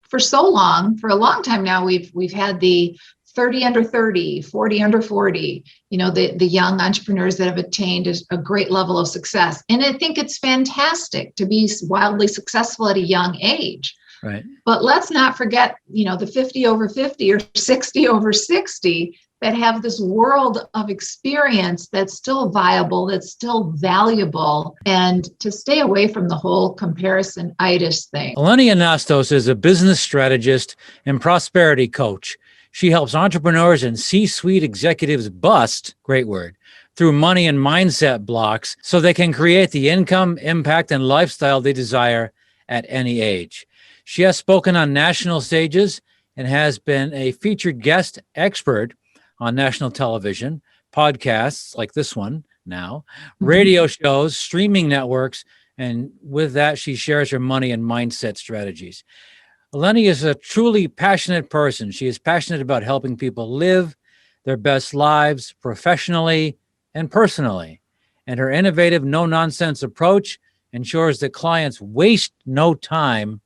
for a long time now, we've had the 30 under 30, 40 under 40, the young entrepreneurs that have attained a great level of success. And I think it's fantastic to be wildly successful at a young age. Right. But let's not forget, the 50 over 50 or 60 over 60 that have this world of experience that's still viable, that's still valuable, and to stay away from the whole comparison-itis thing. Eleni Anastos is a business strategist and prosperity coach. She helps entrepreneurs and C-suite executives bust, great word, through money and mindset blocks so they can create the income, impact, and lifestyle they desire at any age. She has spoken on national stages and has been a featured guest expert on national television, podcasts like this one now, radio shows, streaming networks, and with that, she shares her money and mindset strategies. Eleni is a truly passionate person. She is passionate about helping people live their best lives professionally and personally. And her innovative, no-nonsense approach ensures that clients waste no time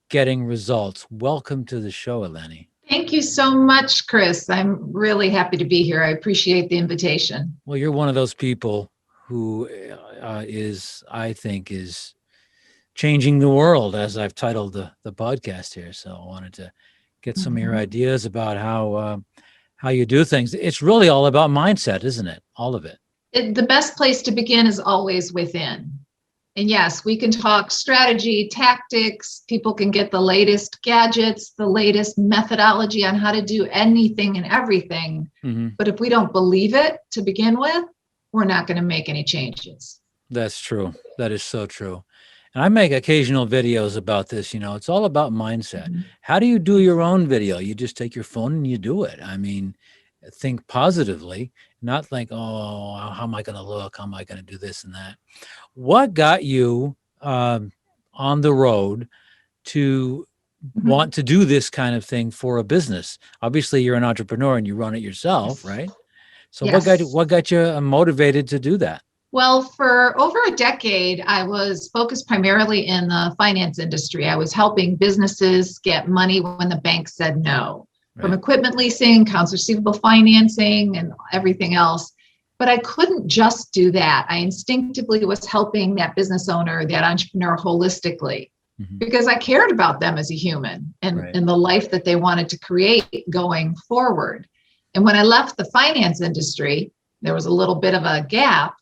getting results. Welcome to the show, Eleni. Thank you so much, Chris. I'm really happy to be here. I appreciate the invitation. Well, you're one of those people who I think, is changing the world, as I've titled the podcast here. So I wanted to get some of your ideas about how you do things. It's really all about mindset, isn't it? All of it. The best place to begin is always within. And yes, we can talk strategy, tactics. People can get the latest gadgets, the latest methodology on how to do anything and everything. But if we don't believe it to begin with, we're not going to make any changes. That's true. That is so true. And I make occasional videos about this. It's all about mindset. How do you do your own video? You just take your phone and you do it. I mean, think positively, not think, oh, how am I going to look? How am I going to do this and that? What got you on the road to want to do this kind of thing for a business? Obviously, you're an entrepreneur and you run it yourself, right? So what got you motivated to do that? Well, for over a decade, I was focused primarily in the finance industry. I was helping businesses get money when the bank said no. From equipment leasing, accounts receivable financing, and everything else. But I couldn't just do that. I instinctively was helping that business owner, that entrepreneur holistically, because I cared about them as a human and the life that they wanted to create going forward. And when I left the finance industry, there was a little bit of a gap.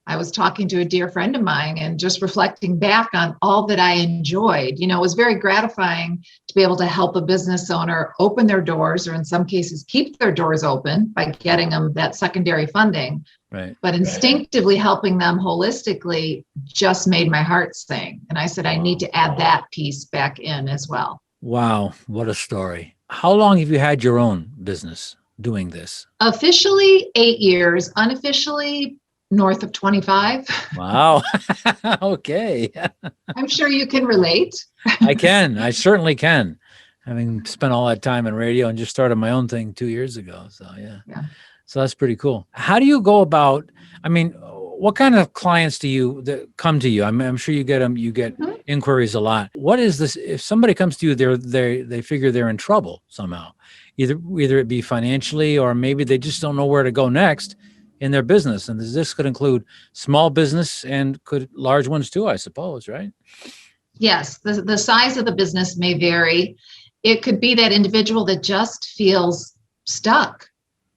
I was talking to a dear friend of mine and just reflecting back on all that I enjoyed. It was very gratifying to be able to help a business owner open their doors, or in some cases, keep their doors open by getting them that secondary funding. But instinctively helping them holistically just made my heart sing. And I said, I need to add that piece back in as well. Wow. What a story. How long have you had your own business doing this? Officially 8 years, unofficially north of 25. Wow. Okay. I'm sure you can relate. I can. I certainly can. Having spent all that time in radio and just started my own thing 2 years ago. So yeah. So that's pretty cool. How do you go about, what kind of clients do you that come to you? I'm sure you get them, you get inquiries a lot. What is this? If somebody comes to you, they figure they're in trouble somehow, either it be financially, or maybe they just don't know where to go next in their business. And this could include small business and could large ones too, I suppose, right? Yes, the size of the business may vary. It could be that individual that just feels stuck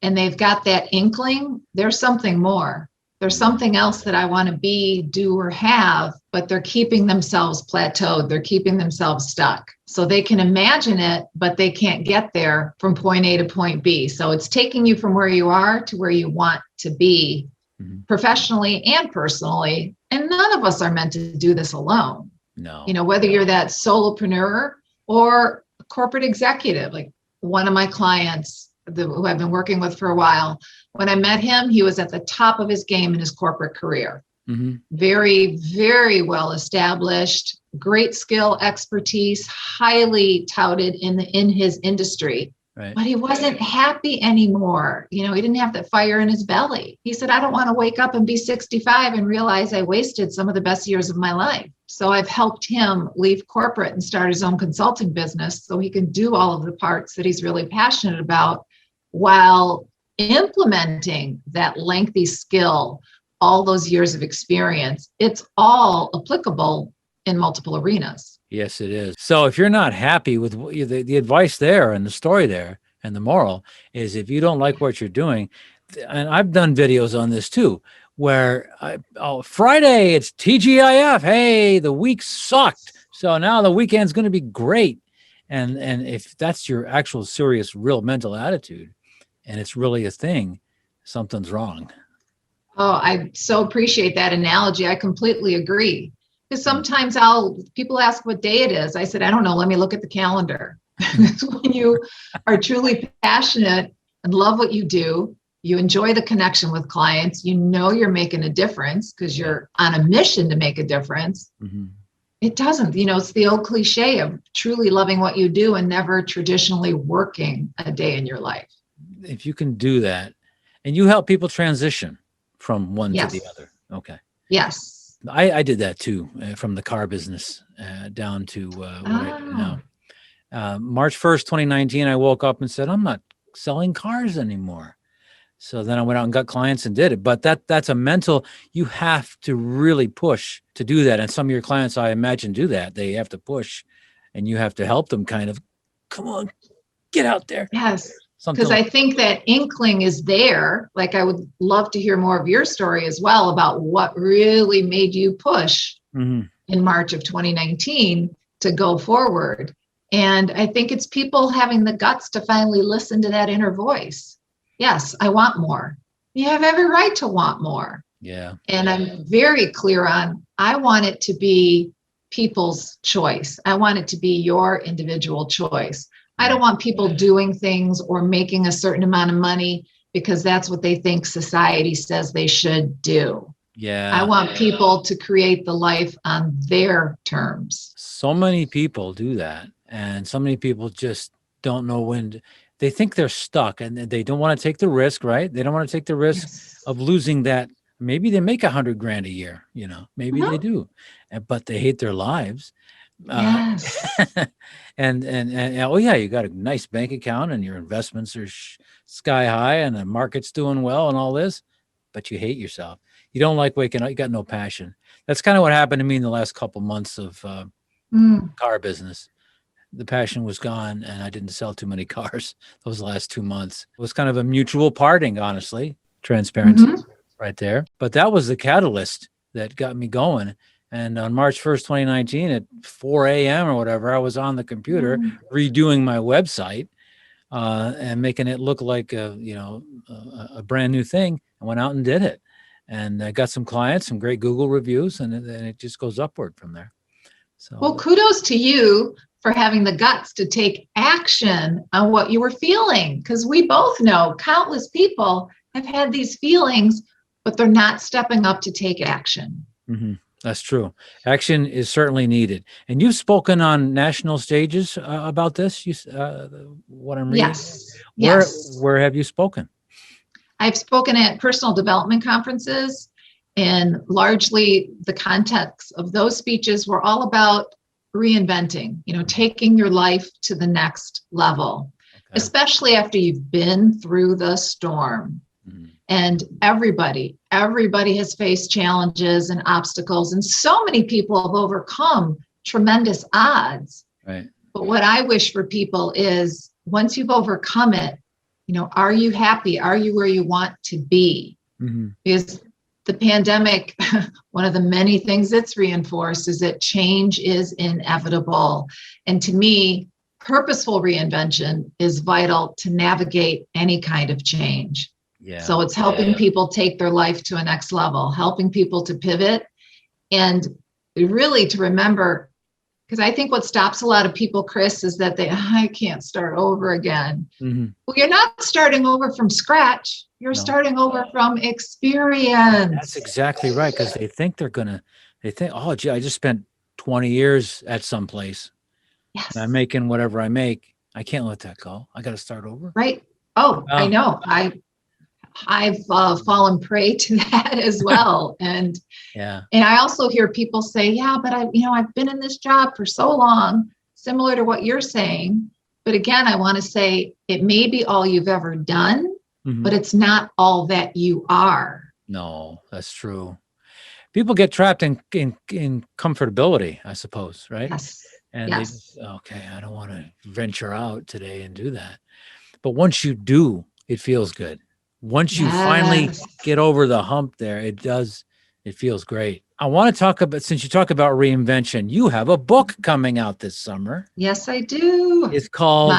and they've got that inkling, there's something more. There's something else that I want to be, do, or have, but they're keeping themselves plateaued. They're keeping themselves stuck. So they can imagine it, but they can't get there from point A to point B. So it's taking you from where you are to where you want to be professionally and personally. And none of us are meant to do this alone. No. Whether you're that solopreneur or a corporate executive, like one of my clients who I've been working with for a while, when I met him, he was at the top of his game in his corporate career. Very, very well established, great skill, expertise, highly touted in his industry. But he wasn't happy anymore. He didn't have that fire in his belly. He said, I don't want to wake up and be 65 and realize I wasted some of the best years of my life. So I've helped him leave corporate and start his own consulting business so he can do all of the parts that he's really passionate about while implementing that lengthy skill, all those years of experience. It's all applicable in multiple arenas. Yes, it is. So if you're not happy with the advice there and the story there and the moral is if you don't like what you're doing, and I've done videos on this too, where Friday it's TGIF. Hey, the week sucked. So now the weekend's going to be great. And if that's your actual serious, real mental attitude and it's really a thing, something's wrong. Oh, I so appreciate that analogy. I completely agree. Because sometimes people ask what day it is. I said, I don't know. Let me look at the calendar. When you are truly passionate and love what you do, you enjoy the connection with clients, you know you're making a difference because you're on a mission to make a difference. Mm-hmm. It doesn't, it's the old cliche of truly loving what you do and never traditionally working a day in your life. If you can do that, and you help people transition from one to the other. Okay. Yes. I did that too, from the car business down to what I do now. March 1st, 2019, I woke up and said, I'm not selling cars anymore. So then I went out and got clients and did it. But that's a mental, you have to really push to do that. And some of your clients, I imagine, do that. They have to push and you have to help them kind of, come on, get out there. Yes. Because I think that inkling is there. Like, I would love to hear more of your story as well about what really made you push in March of 2019 to go forward. And I think it's people having the guts to finally listen to that inner voice. Yes, I want more. You have every right to want more. Yeah. And I'm very clear on, I want it to be people's choice. I want it to be your individual choice. I don't want people doing things or making a certain amount of money because that's what they think society says they should do. Yeah. I want people to create the life on their terms. So many people do that. And so many people just don't know when they think they're stuck and they don't want to take the risk, right? They don't want to take the risk of losing that. Maybe they make $100,000 a year, maybe they do, but they hate their lives. Yes. And oh yeah, you got a nice bank account and your investments are sky high and the market's doing well and all this, but you hate yourself. You don't like waking up. You got no passion. That's kind of what happened to me in the last couple months of car business. The passion was gone and I didn't sell too many cars those last 2 months. It was kind of a mutual parting, honestly, transparency right there. But that was the catalyst that got me going. And on March 1st, 2019 at 4 a.m. or whatever, I was on the computer redoing my website and making it look like a brand new thing. I went out and did it. And I got some clients, some great Google reviews, and it just goes upward from there. So, well, kudos to you for having the guts to take action on what you were feeling. Because we both know countless people have had these feelings, but they're not stepping up to take action. Mm-hmm. That's true. Action is certainly needed. And you've spoken on national stages about this, what I'm reading? Yes. Where have you spoken? I've spoken at personal development conferences, and largely the context of those speeches were all about reinventing, taking your life to the next level, especially after you've been through the storm. And everybody has faced challenges and obstacles, and so many people have overcome tremendous odds. Right. But what I wish for people is, once you've overcome it, are you happy? Are you where you want to be? Because the pandemic, one of the many things it's reinforced is that change is inevitable. And to me, purposeful reinvention is vital to navigate any kind of change. Yeah. So it's helping people take their life to a next level, helping people to pivot, and really to remember, because I think what stops a lot of people, Chris, is that I can't start over again. Well, you're not starting over from scratch. You're starting over from experience. That's exactly right. Because they think oh, gee, I just spent 20 years at some place. Yes. And I'm making whatever I make. I can't let that go. I got to start over. Right. Oh, I know. I've fallen prey to that as well. And Yeah. I also hear people say, yeah, but I've been in this job for so long, similar to what you're saying. But again, I want to say it may be all you've ever done, but it's not all that you are. No, that's true. People get trapped in comfortability, I suppose, right? Yes. And they Yes. just, okay, I don't want to venture out today and do that. But once you do, it feels good. Once you finally Yes. get over the hump there, it feels great. I want to talk about, since you talk about reinvention, you have a book coming out this summer. Yes, I do. It's called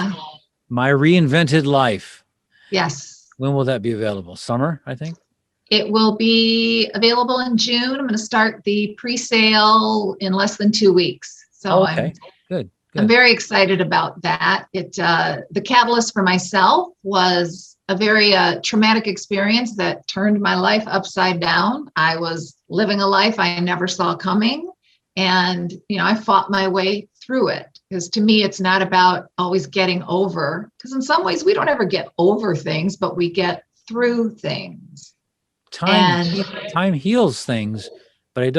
My Reinvented Life. Yes. When will that be available? Summer, I think. It will be available in June. I'm going to start the pre-sale in less than 2 weeks. So okay. Good. I'm very excited about that. The catalyst for myself was a very traumatic experience that turned my life upside down. I was living a life I never saw coming. And, I fought my way through it, because to me, it's not about always getting over, because in some ways we don't ever get over things, but we get through things. Time heals things, but it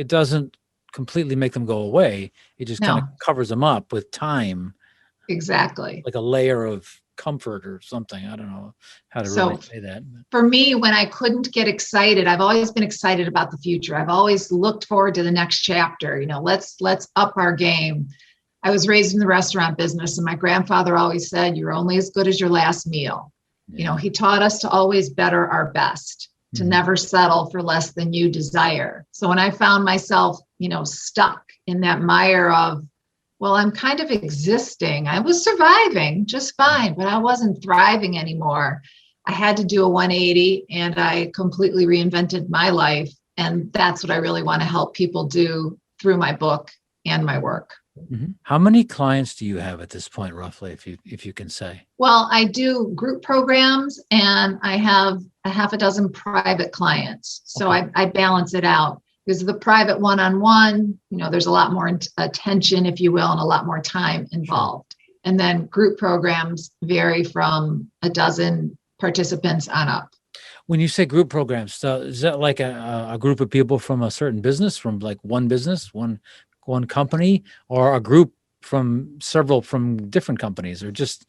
doesn't completely make them go away. It just kind of covers them up with time. Exactly. Like a layer of comfort or something. I don't know how to really say that. For me, when I couldn't get excited, I've always been excited about the future. I've always looked forward to the next chapter. Let's up our game. I was raised in the restaurant business, and my grandfather always said, you're only as good as your last meal. Yeah. He taught us to always better our best, to never settle for less than you desire. So when I found myself, stuck in that mire of, well, I'm kind of existing. I was surviving just fine, but I wasn't thriving anymore. I had to do a 180, and I completely reinvented my life. And that's what I really want to help people do through my book and my work. Mm-hmm. How many clients do you have at this point, roughly, if you can say? Well, I do group programs, and I have a half a dozen private clients. So I balance it out, because the private one-on-one, there's a lot more attention, if you will, and a lot more time involved. Sure. And then group programs vary from a dozen participants on up. When you say group programs, so is that like a group of people from a certain business, from like one business, one company, or a group from several from different companies, or just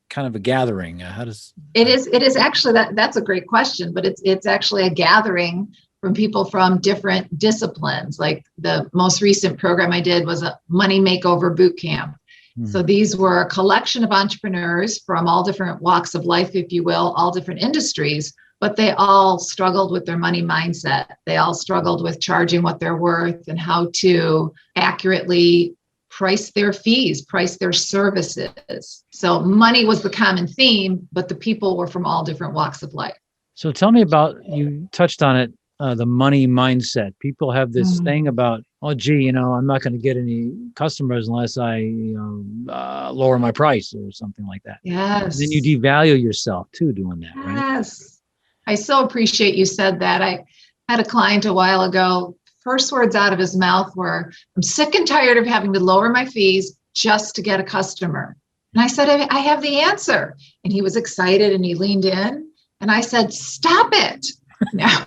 kind of a gathering? How does it is actually that's a great question, but it's actually a gathering from people from different disciplines. Like the most recent program I did was a money makeover boot camp. So these were a collection of entrepreneurs from all different walks of life, if you will, all different industries, but they all struggled with their money mindset. They all struggled with charging what they're worth and how to accurately price their fees, price their services. So money was the common theme, but the people were from all different walks of life. So tell me about, you touched on it, the money mindset. People have this thing about, oh, gee, I'm not going to get any customers unless I lower my price or something like that. Yes. And then you devalue yourself too doing that, right? Yes. I so appreciate you said that. I had a client a while ago, first words out of his mouth were, I'm sick and tired of having to lower my fees just to get a customer. And I said, I have the answer. And he was excited and he leaned in, and I said, stop it. Now,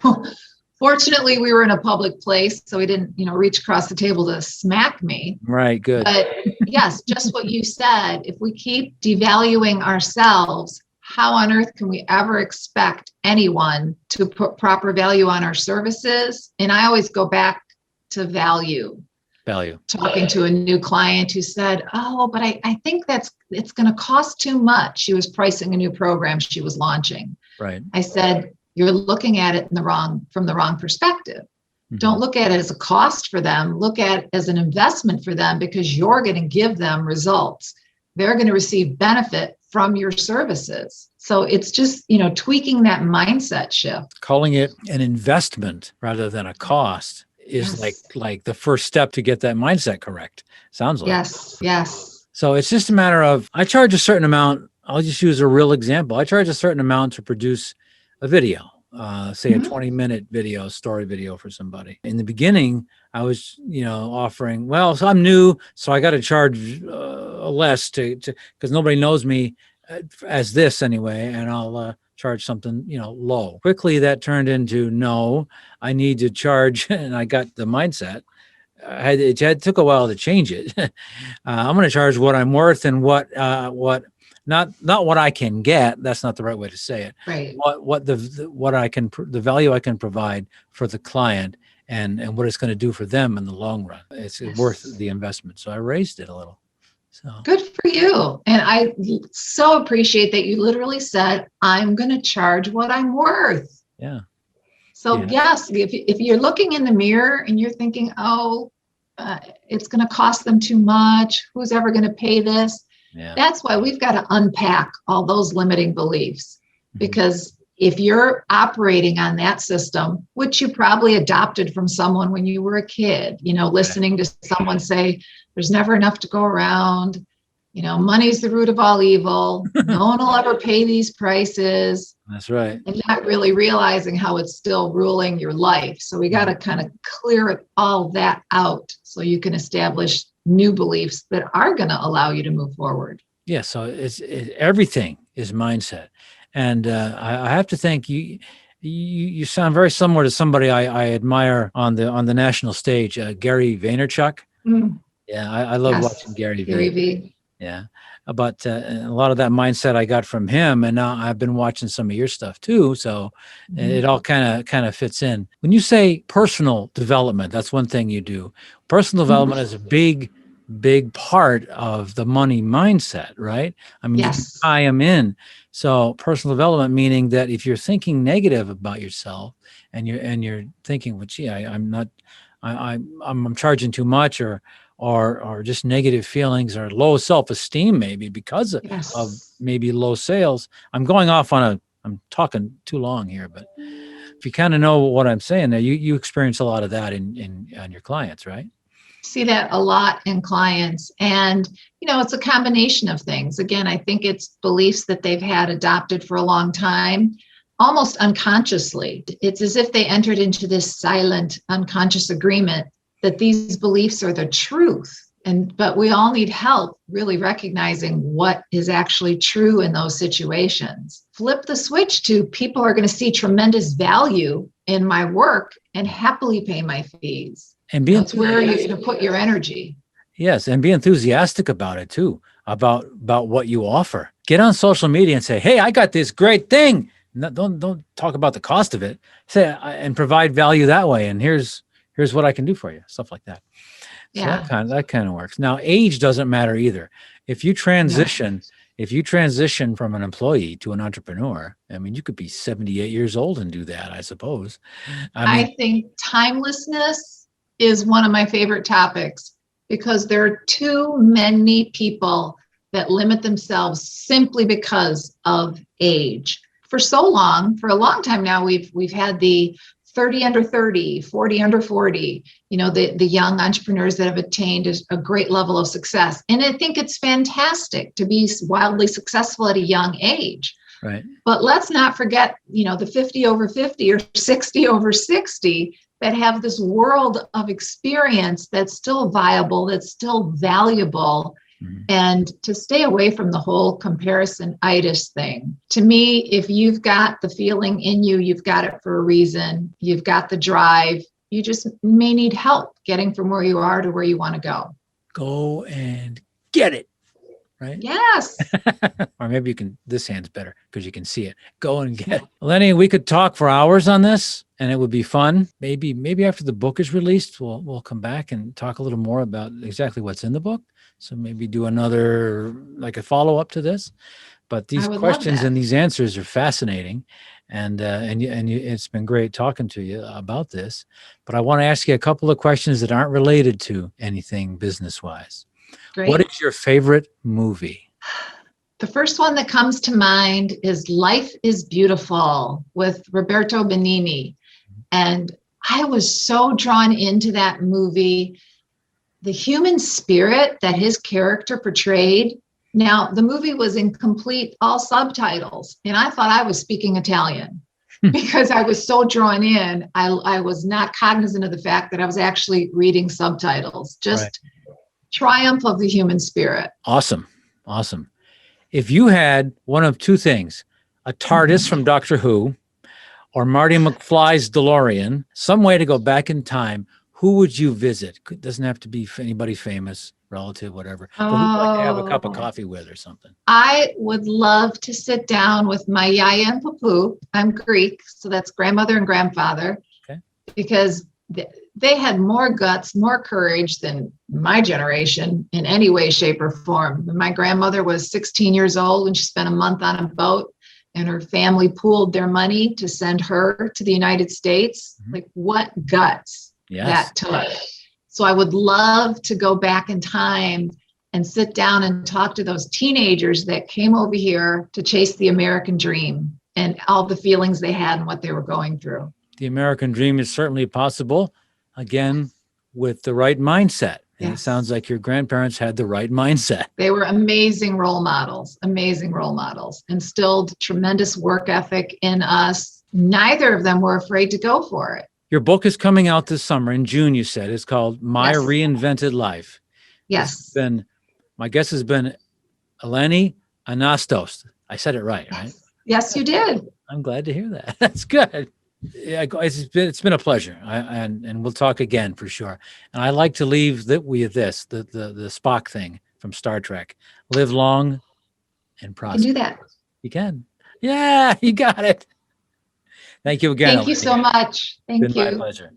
fortunately, we were in a public place, so he didn't, reach across the table to smack me. Right, good. But yes, just what you said, if we keep devaluing ourselves, how on earth can we ever expect anyone to put proper value on our services? And I always go back to value. Talking to a new client who said, oh, but I think it's going to cost too much. She was pricing a new program she was launching. Right. I said, you're looking at it from the wrong perspective. Don't look at it as a cost for them. Look at it as an investment for them, because you're going to give them results. They're going to receive benefit from your services. So it's just, tweaking that mindset shift. Calling it an investment rather than a cost is like the first step to get that mindset correct. Sounds like. Yes. So it's just a matter of, I charge a certain amount. I'll just use a real example. I charge a certain amount to produce a video, say a 20-minute video, story video for somebody. In the beginning, I was, offering, so I'm new, so I got to charge less to because nobody knows me as this anyway, and I'll charge something, low. Quickly that turned into, no, I need to charge, and I got the mindset. It took a while to change it. I'm going to charge what I'm worth and what not what I can get. That's not the right way to say it. Right. The value I can provide for the client and what it's going to do for them in the long run. It's worth the investment. So I raised it a little. So good for you. And I so appreciate that you literally said, I'm going to charge what I'm worth. Yeah. So yes, if you're looking in the mirror and you're thinking, it's going to cost them too much, who's ever going to pay this? Yeah. That's why we've got to unpack all those limiting beliefs. Because if you're operating on that system, which you probably adopted from someone when you were a kid, listening to someone say, there's never enough to go around, money's the root of all evil, no one will ever pay these prices. That's right. And not really realizing how it's still ruling your life. So we got to kind of clear all that out so you can establish new beliefs that are going to allow you to move forward. Yeah. So everything is mindset. And I have to think you sound very similar to somebody I admire on the national stage, Gary Vaynerchuk. Mm. Yeah, I love watching Gary V. Yeah, but a lot of that mindset I got from him, and now I've been watching some of your stuff too. So it all kind of fits in. When you say personal development, that's one thing you do. Personal development is a big part of the money mindset, right? I mean, you can tie them in. So personal development, meaning that if you're thinking negative about yourself and you're thinking, well, gee, I'm charging too much or just negative feelings or low self-esteem, maybe because of maybe low sales. I'm talking too long here, but if you kind of know what I'm saying there, you experience a lot of that on your clients, right? See that a lot in clients. And, it's a combination of things. Again, I think it's beliefs that they've had adopted for a long time, almost unconsciously. It's as if they entered into this silent, unconscious agreement that these beliefs are the truth. But we all need help really recognizing what is actually true in those situations. Flip the switch to people are going to see tremendous value in my work and happily pay my fees. And that's where you're going to put your energy. Yes, and be enthusiastic about it too, about what you offer. Get on social media and say, "Hey, I got this great thing." Don't talk about the cost of it. Say and provide value that way. And here's what I can do for you. Stuff like that. So that kind of works. Now, age doesn't matter either. If you transition from an employee to an entrepreneur, I mean, you could be 78 years old and do that, I suppose. I think timelessness is one of my favorite topics because there are too many people that limit themselves simply because of age. For a long time now, we've had the 30 under 30, 40 under 40, the young entrepreneurs that have attained a great level of success. And I think it's fantastic to be wildly successful at a young age. Right. But let's not forget, the 50 over 50 or 60 over 60 that have this world of experience that's still viable, that's still valuable. And to stay away from the whole comparison-itis thing. To me, if you've got the feeling in you, you've got it for a reason. You've got the drive. You just may need help getting from where you are to where you want to go. Go and get it, right? Yes. Or maybe this hand's better because you can see it. Go and get it. Eleni, we could talk for hours on this and it would be fun. Maybe after the book is released, we'll come back and talk a little more about exactly what's in the book. So maybe do another, like a follow-up to this. But these questions and these answers are fascinating. And it's been great talking to you about this. But I want to ask you a couple of questions that aren't related to anything business-wise. Great. What is your favorite movie? The first one that comes to mind is Life is Beautiful with Roberto Benigni. And I was so drawn into that movie. The human spirit that his character portrayed. Now, the movie was in all subtitles, and I thought I was speaking Italian because I was so drawn in. I was not cognizant of the fact that I was actually reading subtitles. Just triumph of the human spirit. Awesome. If you had one of two things, a TARDIS from Doctor Who, or Marty McFly's DeLorean, some way to go back in time, who would you visit? It doesn't have to be anybody famous, relative, whatever. But who would you like to have a cup of coffee with or something? I would love to sit down with my yaya and papu. I'm Greek, so that's grandmother and grandfather. Okay. Because they had more guts, more courage than my generation in any way, shape, or form. My grandmother was 16 years old when she spent a month on a boat, and her family pooled their money to send her to the United States. Mm-hmm. Like, what guts that took. So I would love to go back in time and sit down and talk to those teenagers that came over here to chase the American dream and all the feelings they had and what they were going through. The American dream is certainly possible, again, with the right mindset. And It sounds like your grandparents had the right mindset. They were amazing role models, instilled tremendous work ethic in us. Neither of them were afraid to go for it. Your book is coming out this summer in June, you said. It's called My Reinvented Life. Yes. My guess has been Eleni Anastos. I said it right? Yes, you did. I'm glad to hear that. That's good. Yeah, it's been a pleasure, and we'll talk again for sure. And I like to leave with this, the Spock thing from Star Trek: live long and prosper. You can do that. You can. Yeah, you got it. Thank you again. Thank you so much. Thank you. It's been my pleasure.